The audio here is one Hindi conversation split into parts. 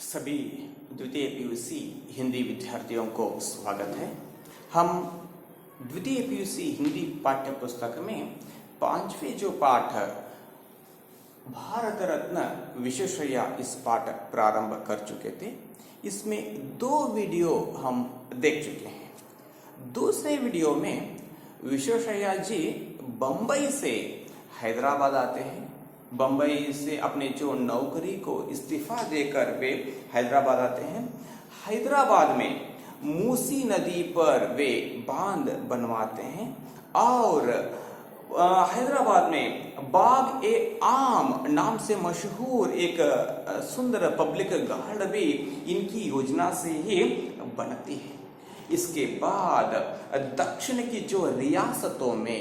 सभी द्वितीय पीयूसी हिंदी विद्यार्थियों को स्वागत है। हम द्वितीय पीयूसी हिंदी पाठ्य पुस्तक में पांचवें जो पाठ भारत रत्न विश्वेश्वरैया इस पाठ प्रारंभ कर चुके थे। इसमें 2 वीडियो हम देख चुके हैं। दूसरे वीडियो में विश्वेश्वरैया जी बंबई से हैदराबाद आते हैं। बंबई से अपने जो नौकरी को इस्तीफा देकर वे हैदराबाद आते हैं। हैदराबाद में मूसी नदी पर वे बांध बनवाते हैं और हैदराबाद में बाग ए आम नाम से मशहूर एक सुंदर पब्लिक गार्ड भी इनकी योजना से ही बनती है। इसके बाद दक्षिण की जो रियासतों में,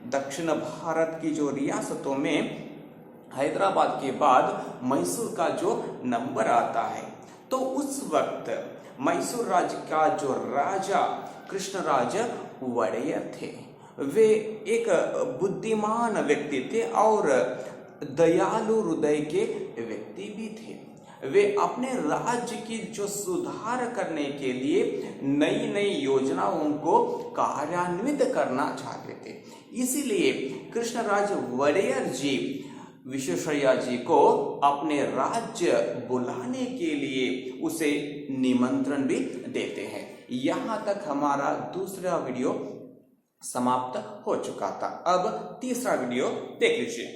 दक्षिण भारत की जो रियासतों में हैदराबाद के बाद मैसूर का जो नंबर आता है, तो उस वक्त मैसूर राज्य का जो राजा कृष्णराज वड़ैयर थे, वे एक बुद्धिमान व्यक्ति थे और दयालु हृदय के व्यक्ति भी थे। वे अपने राज्य की जो सुधार करने के लिए नई नई योजनाओं को कार्यान्वित करना चाहते थे। इसीलिए कृष्णराज वड़ैयर जी विश्वेश्वरैया जी को अपने राज्य बुलाने के लिए उसे निमंत्रण भी देते हैं। यहां तक हमारा दूसरा वीडियो समाप्त हो चुका था। अब तीसरा वीडियो देख लीजिए।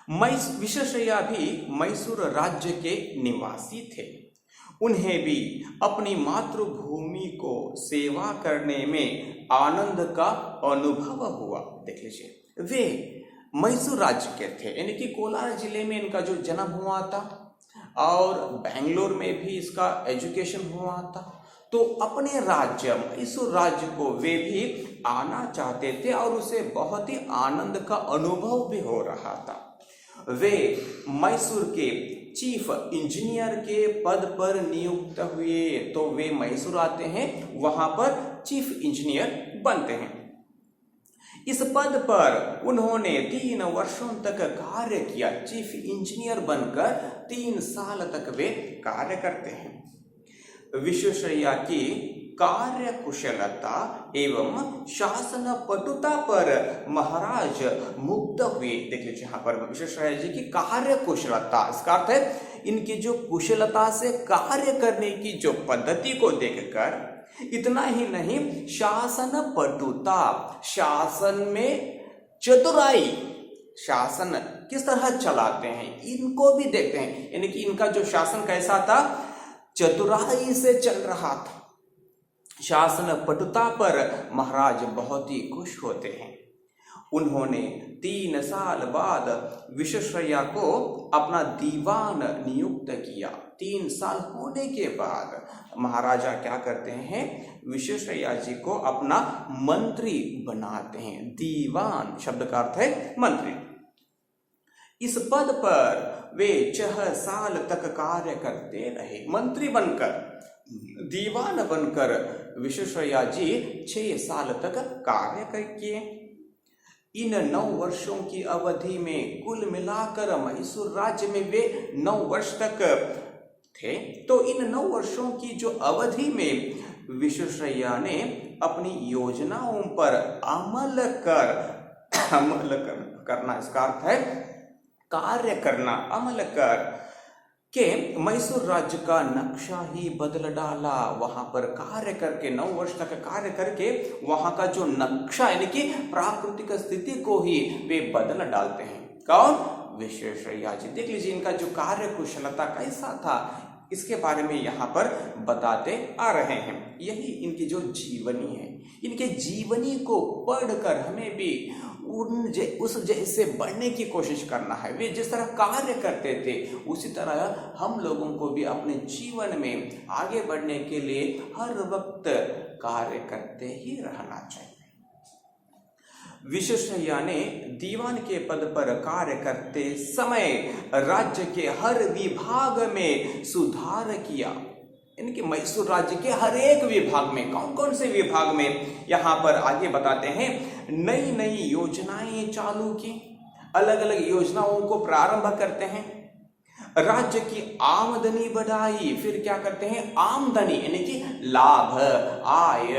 विश्वेश्वरैया भी मैसूर राज्य के निवासी थे। उन्हें भी अपनी मातृभूमि को सेवा करने में आनंद का अनुभव हुआ। देख लीजिए, वे मैसूर राज्य के थे, यानी कि कोलार जिले में इनका जो जन्म हुआ था और बेंगलोर में भी इसका एजुकेशन हुआ था। तो अपने राज्य मैसूर राज्य को वे भी आना चाहते थे और उसे बहुत ही आनंद का अनुभव भी हो रहा था। वे मैसूर के चीफ इंजीनियर के पद पर नियुक्त हुए। तो वे मैसूर आते हैं, वहां पर चीफ इंजीनियर बनते हैं। इस पद पर उन्होंने 3 वर्षों तक कार्य किया। चीफ इंजीनियर बनकर 3 साल तक वे कार्य करते हैं। विश्वेश्वरैया की कार्य कुशलता एवं शासन पटुता पर महाराज मुग्ध हुए। देख लीजिए, यहाँ पर विश्वेश्वरैया जी की कार्य कुशलता, इसका अर्थ है इनकी जो कुशलता से कार्य करने की जो पद्धति को देखकर, इतना ही नहीं, शासन पटुता, शासन में चतुराई, शासन किस तरह चलाते हैं इनको भी देखते हैं। यानी कि इनका जो शासन कैसा था, चतुराई से चल रहा था। शासन पटुता पर महाराज बहुत ही खुश होते हैं। उन्होंने 3 साल बाद विश्वेश्वरैया को अपना दीवान नियुक्त किया। 3 साल होने के बाद महाराजा क्या करते हैं, विश्वेश्वरैया जी को अपना मंत्री बनाते हैं। दीवान शब्द का अर्थ है मंत्री। इस पद पर वे 6 साल तक कार्य करते रहे। मंत्री बनकर, दीवान बनकर विश्वेश्वरैया जी 6 साल तक कार्य किए। इन 9 वर्षों की अवधि में कुल मिलाकर मैसूर राज्य में वे 9 वर्ष तक थे। तो इन 9 वर्षों की जो अवधि में विश्वेश्वरैया ने अपनी योजनाओं पर अमल करना, इसका अर्थ है कार्य करना, अमल कर के मैसूर राज्य का नक्शा ही बदल डाला। वहां पर कार्य करके 9 वर्ष तक कार्य करके वहां का जो नक्शा, यानी कि प्राकृतिक स्थिति को ही वे बदल डालते हैं। कौन? विश्वेश्वरैया जी। देख लीजिए, इनका जो कार्य कुशलता कैसा था, इसके बारे में यहाँ पर बताते आ रहे हैं। यही इनकी जो जीवनी है, इनके जीवनी को पढ़कर हमें भी उस जैसे बढ़ने की कोशिश करना है। वे जिस तरह कार्य करते थे, उसी तरह हम लोगों को भी अपने जीवन में आगे बढ़ने के लिए हर वक्त कार्य करते ही रहना चाहिए। विश्वेश्वरैया ने दीवान के पद पर कार्य करते समय राज्य के हर विभाग में सुधार किया। इनके मैसूर राज्य के हर एक विभाग में, कौन कौन से विभाग में, यहाँ पर आगे बताते हैं, नई नई योजनाएं चालू की, अलग अलग योजनाओं को प्रारंभ करते हैं। राज्य की आमदनी बढ़ाई, फिर क्या करते हैं, आमदनी यानी कि लाभ, आय,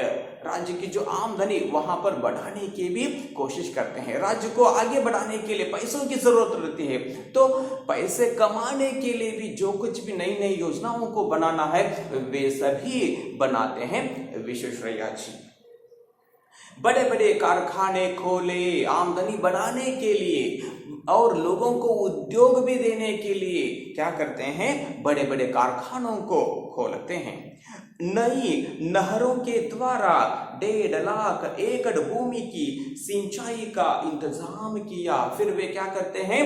राज्य की जो आमदनी वहां पर बढ़ाने की भी कोशिश करते हैं। राज्य को आगे बढ़ाने के लिए पैसों की जरूरत रहती है, तो पैसे कमाने के लिए भी जो कुछ भी नई नई योजनाओं को बनाना है वे सभी बनाते हैं विश्वेश्वरैया जी। बड़े बड़े कारखाने खोले आमदनी बढ़ाने के लिए और लोगों को उद्योग भी देने के लिए क्या करते हैं, बड़े बड़े कारखानों को खोलते हैं। नई नहरों के द्वारा 1.5 लाख एकड़ भूमि की सिंचाई का इंतजाम किया। फिर वे क्या करते हैं,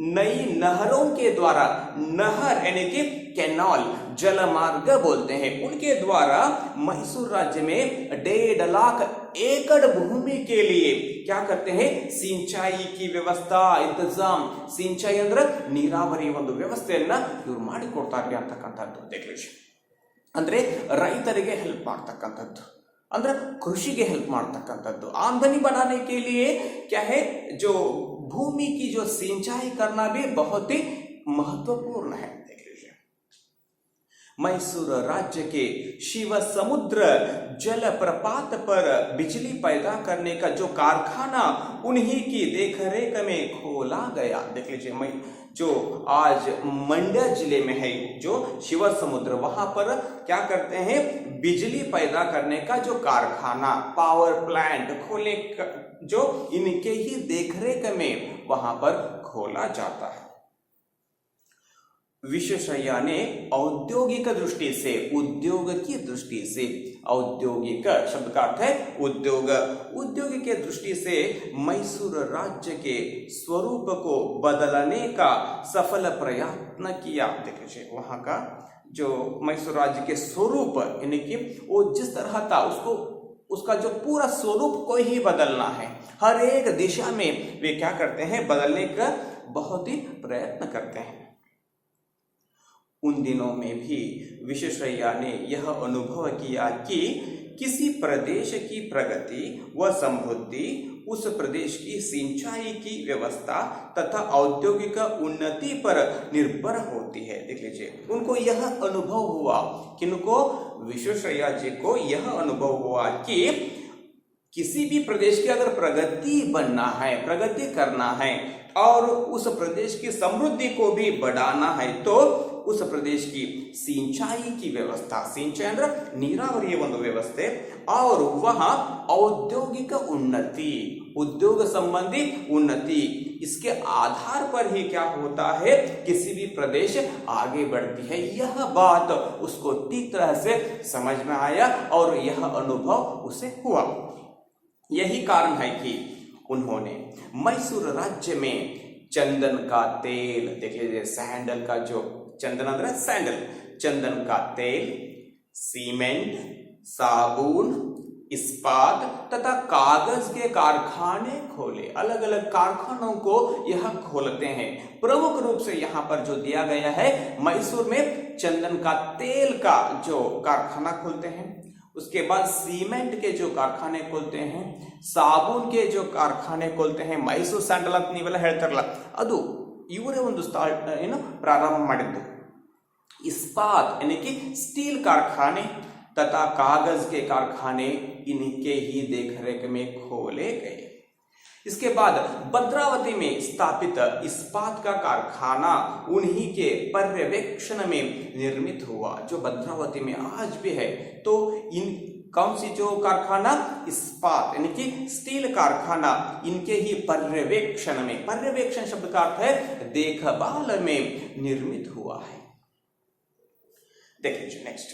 नई नहरों के द्वारा, नहर यानी कि कैनाल, जलमार्ग बोलते हैं, उनके द्वारा मैसूर राज्य में 1.5 लाख एकड़ भूमि के लिए क्या करते हैं, सिंचाई की व्यवस्था, इंतजाम, सिंचाई ಅಂದ್ರೆ ನೀರಾವರಿ ಒಂದು ವ್ಯವಸ್ಥೆಯನ್ನ ಇವರು ಮಾಡಿಕೊಡ್ತಾರೆ ಅಂತಕ್ಕಂಥದ್ದು देखिए। ಅಂದ್ರೆ ರೈತರಿಗೆ ಹೆಲ್ಪ್ ಮಾಡ್ತಕ್ಕಂಥದ್ದು, ಅಂದ್ರೆ ಕೃಷಿಗೆ ಹೆಲ್ಪ್ ಮಾಡ್ತಕ್ಕಂಥದ್ದು। आमदनी बढ़ाने के लिए क्या है, जो भूमि की जो सिंचाई करना भी बहुत ही महत्वपूर्ण है। देख लीजिए, मैसूर राज्य के शिव समुद्र जलप्रपात पर बिजली पैदा करने का जो कारखाना उन्हीं की देखरेख में खोला गया। देख लीजिए, जो आज मंड्या जिले में है जो शिव समुद्र, वहां पर क्या करते हैं, बिजली पैदा करने का जो कारखाना, पावर प्लांट खोले जो इनके ही देखरेख में वहां पर खोला जाता है। विश्वेश्वरैया ने औद्योगिक दृष्टि से, उद्योग की दृष्टि से, औद्योगिक शब्द का अर्थ है उद्योग, उद्योग के दृष्टि से मैसूर राज्य के स्वरूप को बदलने का सफल प्रयत्न किया। देखिए, वहां का जो मैसूर राज्य के स्वरूप यानी कि वो जिस तरह था उसको, उसका जो पूरा स्वरूप को ही बदलना है। हर एक दिशा में वे क्या करते हैं, बदलने का बहुत ही प्रयत्न करते हैं। उन दिनों में भी विश्वेश्वरैया ने यह अनुभव किया कि किसी प्रदेश की प्रगति व समृद्धि उस प्रदेश की सिंचाई की व्यवस्था तथा औद्योगिक उन्नति पर निर्भर होती है। देख लीजिए, उनको यह अनुभव हुआ, किनको, विश्वेश्वरैया जी को यह अनुभव हुआ कि किसी भी प्रदेश की अगर प्रगति बनना है, प्रगति करना है और उस प्रदेश की समृद्धि को भी बढ़ाना है तो उस प्रदेश की सिंचाई की व्यवस्था, सिंचाई ಅಂದ್ರೆ ನೀರಾವರಿಯ ಒಂದು ವ್ಯವಸ್ಥೆ, और वहां औद्योगिक उन्नति, उद्योग संबंधी उन्नति, इसके आधार पर ही क्या होता है, किसी भी प्रदेश आगे बढ़ती है। यह बात उसको ठीक तरह से समझ में आया और यह अनुभव उसे हुआ। यही कारण है कि उन्होंने मैसूर राज्य में चंदन का तेल, देखिए सैंडल का जो चंदन अंदर सैंडल, चंदन का तेल, सीमेंट, साबुन, इस्पात तथा कागज के कारखाने खोले। अलग अलग कारखानों को यह खोलते हैं। प्रमुख रूप से यहाँ पर जो दिया गया है, मैसूर में चंदन का तेल का जो कारखाना खोलते हैं, उसके बाद सीमेंट के जो कारखाने खोलते हैं, साबुन के जो कारखाने खोलते हैं। ಮೈಸೂರು ಸ್ಯಾಂಡಲ್ ಅಂತ ನೀವೆಲ್ಲ ಹೇಳ್ತಾರಲ್ಲ, ಅದು ಇವರೇ ಒಂದು ಪ್ರಾರಂಭ ಮಾಡಿದ್ದು। इस्पात यानी कि स्टील कारखाने तथा कागज के कारखाने इनके ही देखरेख में खोले गए। इसके बाद भद्रावती में स्थापित इस्पात का कारखाना उन्हीं के पर्यवेक्षण में निर्मित हुआ, जो भद्रावती में आज भी है। तो इन कौन सी जो कारखाना, इस्पात यानी कि स्टील कारखाना, इनके ही पर्यवेक्षण में, पर्यवेक्षण शब्द का अर्थ है देखभाल में निर्मित हुआ है। देख लीजिए नेक्स्ट,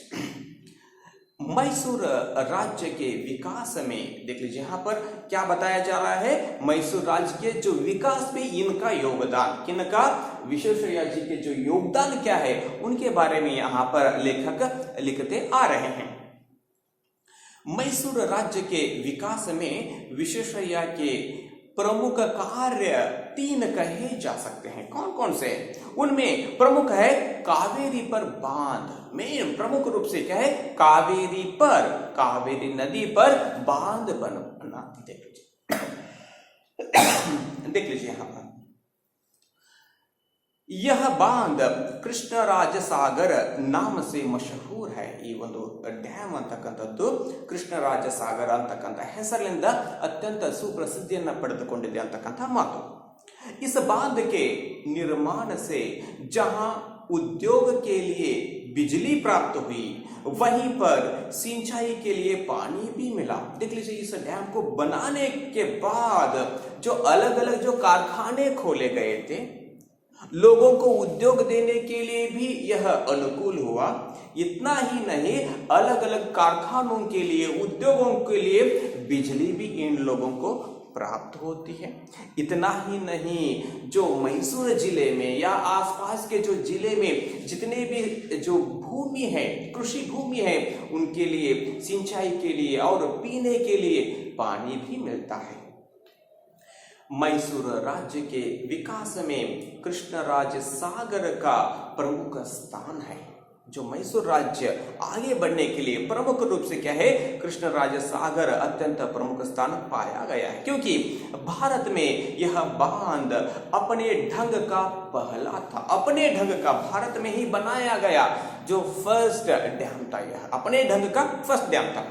मैसूर राज्य के विकास में देख लीजिए यहाँ पर क्या बताया जा रहा है, मैसूर राज्य के जो विकास में इनका योगदान, किनका, विश्वेश्वरैया जी के जो योगदान क्या है उनके बारे में यहाँ पर लेखक लिखते आ रहे हैं। मैसूर राज्य के विकास में विश्वेश्वरैया के प्रमुख कार्य 3 कहे जा सकते हैं। कौन कौन से? उनमें प्रमुख है कावेरी पर बांध, मेन प्रमुख रूप से क्या है, कावेरी पर, कावेरी नदी पर बांध बनना। देख लीजिए, देख लीजिए यहां पर यह ಬಾಂಧ ಕೃಷ್ಣರಾಜ ಸಾಗರ ನಾಮ ಸೆ ಮಶಹೂರ್ ಹೈ. ಈ ಒಂದು ಡ್ಯಾಮ್ ಅಂತಕ್ಕಂಥದ್ದು ಕೃಷ್ಣರಾಜ ಸಾಗರ ಅಂತಕ್ಕಂಥ ಹೆಸರಿನಿಂದ ಅತ್ಯಂತ ಸುಪ್ರಸಿದ್ಧಿಯನ್ನು ಪಡೆದುಕೊಂಡಿದೆ ಅಂತಕ್ಕಂಥ ಮಾತು. इस बांध के निर्माण से जहां उद्योग के लिए बिजली प्राप्त हुई, वहीं पर सिंचाई के लिए पानी भी मिला. देख लीजिए, इस डैम को बनाने के बाद जो अलग अलग जो कारखाने खोले गए थे, लोगों को उद्योग देने के लिए भी यह अनुकूल हुआ. इतना ही नहीं, अलग अलग कारखानों के लिए, उद्योगों के लिए बिजली भी इन लोगों को प्राप्त होती है. इतना ही नहीं, जो मैसूर जिले में या आसपास के जो जिले में जितने भी जो भूमि है, कृषि भूमि है, उनके लिए सिंचाई के लिए और पीने के लिए पानी भी मिलता है. मैसूर राज्य के विकास में कृष्णराज सागर का प्रमुख स्थान है. जो मैसूर राज्य आगे बढ़ने के लिए प्रमुख रूप से क्या है, कृष्णराज सागर अत्यंत प्रमुख स्थान पाया गया है, क्योंकि भारत में यह बांध अपने ढंग का पहला था. अपने ढंग का भारत में ही बनाया गया जो फर्स्ट डैम था, यह अपने ढंग का फर्स्ट डैम था.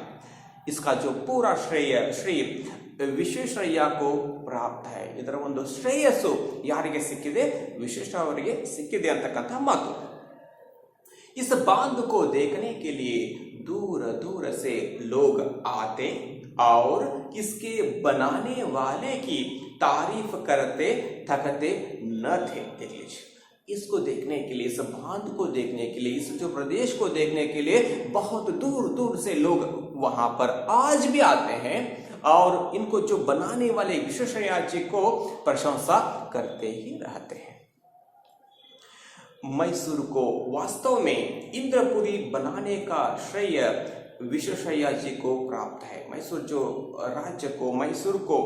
इसका जो पूरा श्रेय श्री ವಿಶ್ವೇಶ್ವರಯ್ಯ को ಪ್ರಾಪ್ತ है. ಇದರ ಒಂದು ಶ್ರೇಯಸ್ಸು ಯಾರಿಗೆ ಸಿಕ್ಕಿದೆ, ವಿಶ್ವೇಶ್ವರಯ್ಯ ಅವರಿಗೆ ಸಿಕ್ಕಿದೆ ಅಂತಕ್ಕಂಥ ಮಾತು. इस बांध को देखने के लिए दूर दूर से लोग आते और इसके बनाने वाले की तारीफ करते थकते न थे. देख लीजिए, इसको देखने के लिए, इस बांध को देखने के लिए, इस जो प्रदेश को देखने के लिए बहुत दूर दूर से लोग वहां पर आज भी आते हैं और इनको जो बनाने वाले विश्वेश्वरैया जी को प्रशंसा करते ही रहते हैं. मैसूर को वास्तव में इंद्रपुरी बनाने का श्रेय विश्वेश्वरैया जी को प्राप्त है. मैसूर जो राज्य को, मैसूर को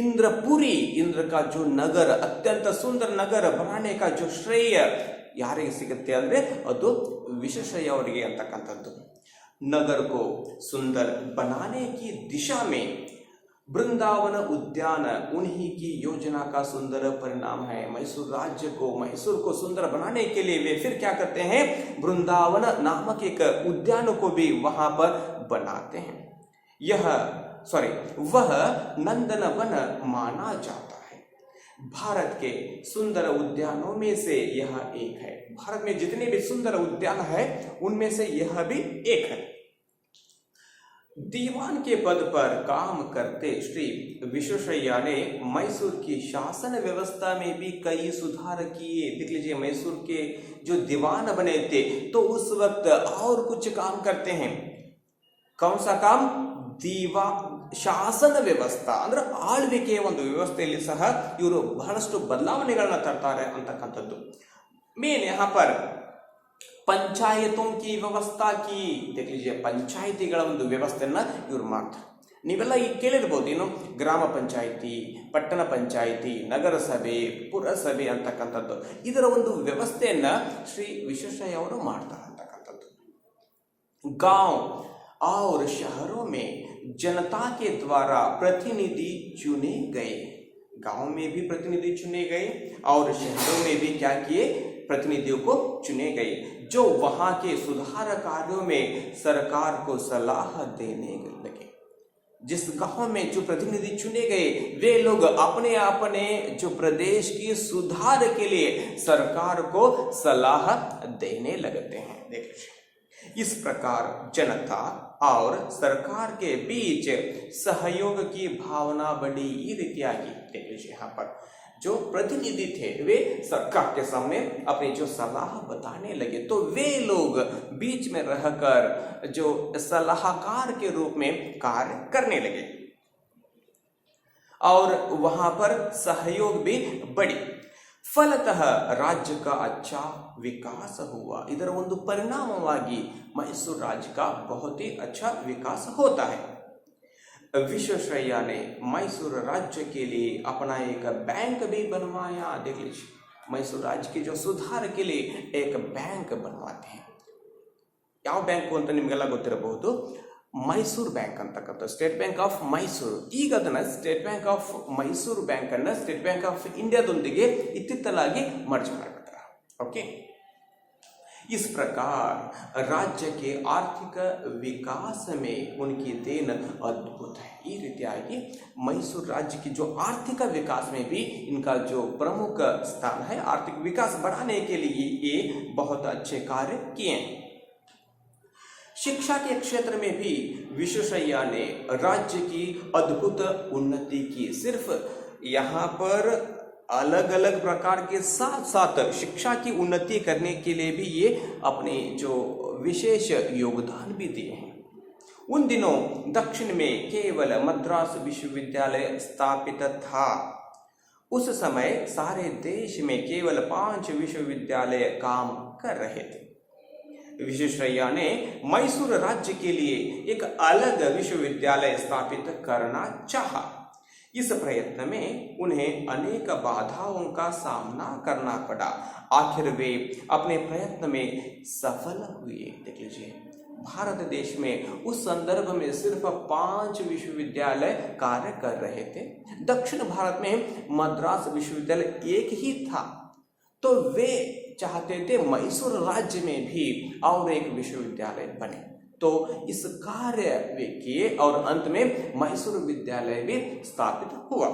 इंद्रपुरी, इंद्र का जो नगर, अत्यंत सुंदर नगर बनाने का जो श्रेय ಯಾರಿಗೆ ಸಿಗುತ್ತೆ ಅಂದ್ರೆ ಅದು ವಿಶ್ವೇಶ್ವರಯ್ಯ ಅವರಿಗೆ ಅಂತಕ್ಕಂಥದ್ದು. नगर को सुंदर बनाने की दिशा में वृंदावन उद्यान उन्हीं की योजना का सुंदर परिणाम है. मैसूर राज्य को, मैसूर को सुंदर बनाने के लिए वे फिर क्या करते हैं, वृंदावन नामक एक उद्यान को भी वहां पर बनाते हैं. वह नंदनवन माना जाता है. भारत के सुंदर उद्यानों में से यह एक है. भारत में जितने भी सुंदर उद्यान है उनमें से यह भी एक है. दीवान के पद पर काम करते श्री विश्वेश्वरैया ने मैसूर की शासन व्यवस्था में भी कई सुधार किए. देख लीजिए, मैसूर के जो दीवान बने थे तो उस वक्त और कुछ काम करते हैं. कौन सा काम? ಶಾಸನ ವ್ಯವಸ್ಥೆ ಅಂದ್ರೆ ಆಳ್ವಿಕೆಯ ಒಂದು ವ್ಯವಸ್ಥೆಯಲ್ಲಿ ಸಹ ಇವರು ಬಹಳಷ್ಟು ಬದಲಾವಣೆಗಳನ್ನ ತರ್ತಾರೆ ಅಂತಕ್ಕಂಥದ್ದು. ಮೇನ್ यहाँ पर पंचायतों की व्यवस्था की. देख लीजिए, पंचायತಿಗಳ ಒಂದು ವ್ಯವಸ್ಥೆಯನ್ನ ಇವರು ಮಾಡ್ತಾರೆ. ನೀವೆಲ್ಲ ಈಗ ಕೇಳಿರ್ಬೋದು, ಏನು ಗ್ರಾಮ ಪಂಚಾಯಿತಿ, ಪಟ್ಟಣ ಪಂಚಾಯಿತಿ, ನಗರಸಭೆ, ಪುರಸಭೆ ಅಂತಕ್ಕಂಥದ್ದು. ಇದರ ಒಂದು ವ್ಯವಸ್ಥೆಯನ್ನ ಶ್ರೀ ವಿಶ್ವೇಶ್ವರಯ್ಯ ಅವರು ಮಾಡ್ತಾರೆ ಅಂತಕ್ಕಂಥದ್ದು. गांव और शहरों में जनता के द्वारा प्रतिनिधि चुने गए. गांव में भी प्रतिनिधि चुने गए और शहरों में भी क्या किए, प्रतिनिधियों को चुने गए, जो वहां के सुधार कार्यों में सरकार को सलाह देने लगे. जिस गांव में जो प्रतिनिधि चुने गए वे लोग अपने अपने जो प्रदेश की सुधार के लिए सरकार को सलाह देने लगते हैं. देखिए, इस प्रकार जनता और सरकार के बीच सहयोग की भावना बढ़ी. ये रीतियागी. देख लीजिए, यहाँ पर जो प्रतिनिधि थे वे सरकार के सामने अपनी जो सलाह बताने लगे, तो वे लोग बीच में रहकर जो सलाहकार के रूप में कार्य करने लगे और वहां पर सहयोग भी बढ़ी. ಫಲತಃ राज्य का अच्छा विकास हुआ. ಇದರ ಒಂದು ಪರಿಣಾಮವಾಗಿ मैसूर राज्य का बहुत ही अच्छा विकास होता है. विश्वेश्वरैया ने मैसूर राज्य के लिए अपना एक बैंक भी बनवाया. देख लीजिए, मैसूर राज्य के जो सुधार के लिए एक बैंक बनवाते हैं. ಯಾವ ಬ್ಯಾಂಕು ಅಂತ ನಿಮಗೆಲ್ಲ ಗೊತ್ತಿರಬಹುದು, ಮೈಸೂರು ಬ್ಯಾಂಕ್ ಅಂತಕ್ಕಂಥ ಸ್ಟೇಟ್ ಬ್ಯಾಂಕ್ ಆಫ್ ಮೈಸೂರು. ಈಗ ಅದನ್ನು ಸ್ಟೇಟ್ ಬ್ಯಾಂಕ್ ಆಫ್ ಮೈಸೂರು ಬ್ಯಾಂಕನ್ನು ಸ್ಟೇಟ್ ಬ್ಯಾಂಕ್ ಆಫ್ ಇಂಡಿಯಾದೊಂದಿಗೆ ಇತ್ತಿತ್ತಲಾಗಿ ಮರ್ಜ್ ಮಾಡಿಬಿಟ್ರೆ. ओके। इस प्रकार राज्य के आर्थिक विकास में उनकी देन अद्भुत है। ಈ ರೀತಿಯಾಗಿ ಮೈಸೂರು राज्य की जो आर्थिक विकास में भी इनका जो प्रमुख स्थान है, आर्थिक विकास बढ़ाने के लिए ये बहुत अच्छे कार्य किए हैं। शिक्षा के क्षेत्र में भी विश्वेश्वरैया ने राज्य की अद्भुत उन्नति की। सिर्फ यहाँ पर अलग अलग प्रकार के साथ साथ शिक्षा की उन्नति करने के लिए भी ये अपने जो विशेष योगदान भी दिए हैं। उन दिनों दक्षिण में केवल मद्रास विश्वविद्यालय स्थापित था। उस समय सारे देश में केवल 5 विश्वविद्यालय काम कर रहे थे। विश्वेश्वरैया ने मैसूर राज्य के लिए एक अलग विश्वविद्यालय स्थापित करना चाहा। इस प्रयत्न में उन्हें अनेक बाधाओं का सामना करना पड़ा। आखिर वे अपने प्रयत्न में सफल हुए। देख लीजिए, भारत देश में उस संदर्भ में सिर्फ 5 विश्वविद्यालय कार्य कर रहे थे। दक्षिण भारत में मद्रास विश्वविद्यालय एक ही था, तो वे चाहते थे मैसूर राज्य में भी और एक विश्वविद्यालय बने। तो इस कार्य वे किए और अंत में मैसूर विद्यालय भी स्थापित हुआ।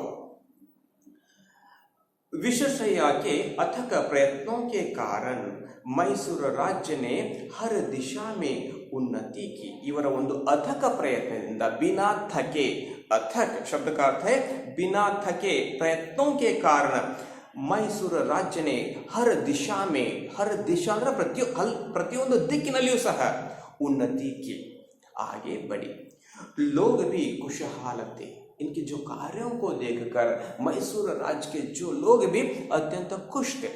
विश्वेश्वरैया के अथक प्रयत्नों के कारण मैसूर राज्य ने हर दिशा में उन्नति की। ಇವರ ಒಂದು ಅಥಕ ಪ್ರಯತ್ನದಿಂದ बिना थके, अथक शब्द का अर्थ है बिना थके, प्रयत्नों के कारण मैसूर राज्य ने हर दिशा में, हर दिशा ಅಂದ್ರೆ ಪ್ರತಿಯೊಂದು ದಿಕ್ಕಿನಲ್ಲಿಯೂ ಸಹ उन्नति की, आगे बढ़ी। लोग भी खुशहाल थे। इनके जो कार्यों को देखकर मैसूर राज्य के जो लोग भी अत्यंत खुश थे।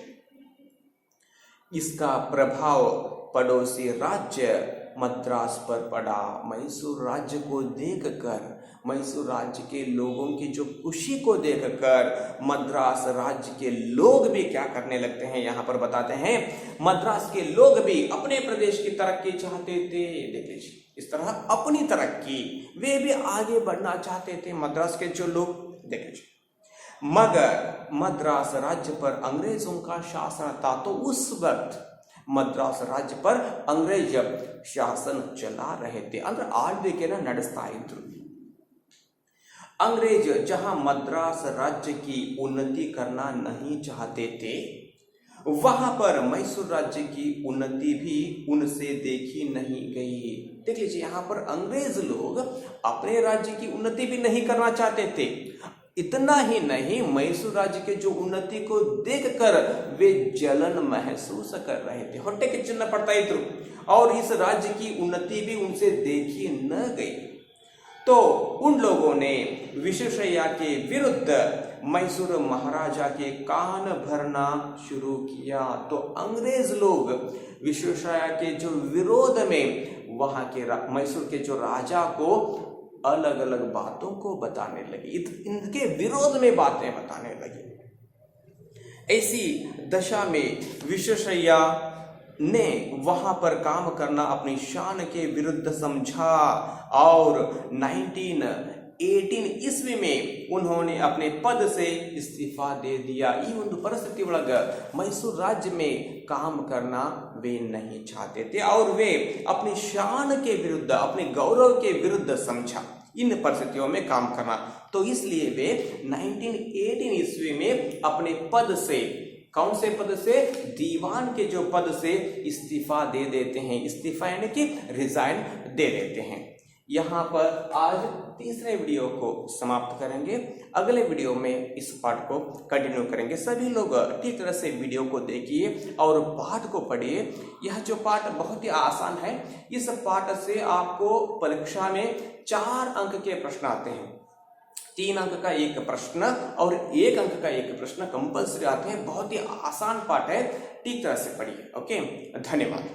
इसका प्रभाव पड़ोसी राज्य मद्रास पर पड़ा। मैसूर राज्य को देखकर, मैसूर राज्य के लोगों की जो खुशी को देखकर मद्रास राज्य के लोग भी क्या करने लगते हैं, यहाँ पर बताते हैं। मद्रास के लोग भी अपने प्रदेश की तरक्की चाहते थे। देख लीजिए, इस तरह अपनी तरक्की वे भी आगे बढ़ना चाहते थे, मद्रास के जो लोग। देख लीजिए, मगर मद्रास राज्य पर अंग्रेजों का शासन था। तो उस वक्त मद्रास राज्य पर अंग्रेज शासन चला रहे थे, ಅಂದ್ರೆ ಆಳ್ವಿಕೆಯನ್ನು ನಡೆಸ್ತಾ ಇದ್ರು। अंग्रेज जहां मद्रास राज्य की उन्नति करना नहीं चाहते थे, वहां पर मैसूर राज्य की उन्नति भी उनसे देखी नहीं गई। देख लीजिए, यहाँ पर अंग्रेज लोग अपने राज्य की उन्नति भी नहीं करना चाहते थे। इतना ही नहीं, मैसूर राज्य के जो उन्नति को देखकर वे जलन महसूस कर रहे थे, ಹೊಟ್ಟೆ ಕಿಚ್ಚನ್ನ ಪಡ್ತಾ ಇದ್ರು। और इस राज्य की उन्नति भी उनसे देखी न गई। तो उन लोगों ने विश्वेश्वरैया के विरुद्ध मैसूर महाराजा के कान भरना शुरू किया। तो अंग्रेज लोग विश्वेश्वरैया के जो विरोध में वहां के मैसूर के जो राजा को अलग अलग बातों को बताने लगे, इनके विरोध में बातें बताने लगे। ऐसी दशा में विश्वेश्वरैया ने वहां पर काम करना अपनी शान के विरुद्ध समझा और 1918 ईस्वी में उन्होंने अपने पद से इस्तीफा दे दिया। ಈ ಒಂದು ಪರಿಸ್ಥಿತಿ ಒಳಗ मैसूर राज्य में काम करना वे नहीं चाहते थे और वे अपनी शान के विरुद्ध, अपने गौरव के विरुद्ध समझा इन परिस्थितियों में काम करना। तो इसलिए वे 1918 ईस्वी में अपने पद से, कौन से पद से, दीवान के जो पद से इस्तीफा दे देते हैं। इस्तीफा यानी कि रिजाइन दे देते हैं। यहाँ पर आज तीसरे वीडियो को समाप्त करेंगे। अगले वीडियो में इस पाठ को कंटिन्यू करेंगे। सभी लोग ठीक तरह से वीडियो को देखिए और पाठ को पढ़िए। यह जो पाठ बहुत ही आसान है। इस पाठ से आपको परीक्षा में 4 अंक के प्रश्न आते हैं। 3 अंक का एक प्रश्न और 1 अंक का एक प्रश्न कंपल्सरी आते हैं। बहुत ही आसान पाठ है, ठीक तरह से पढ़िए। ओके, धन्यवाद।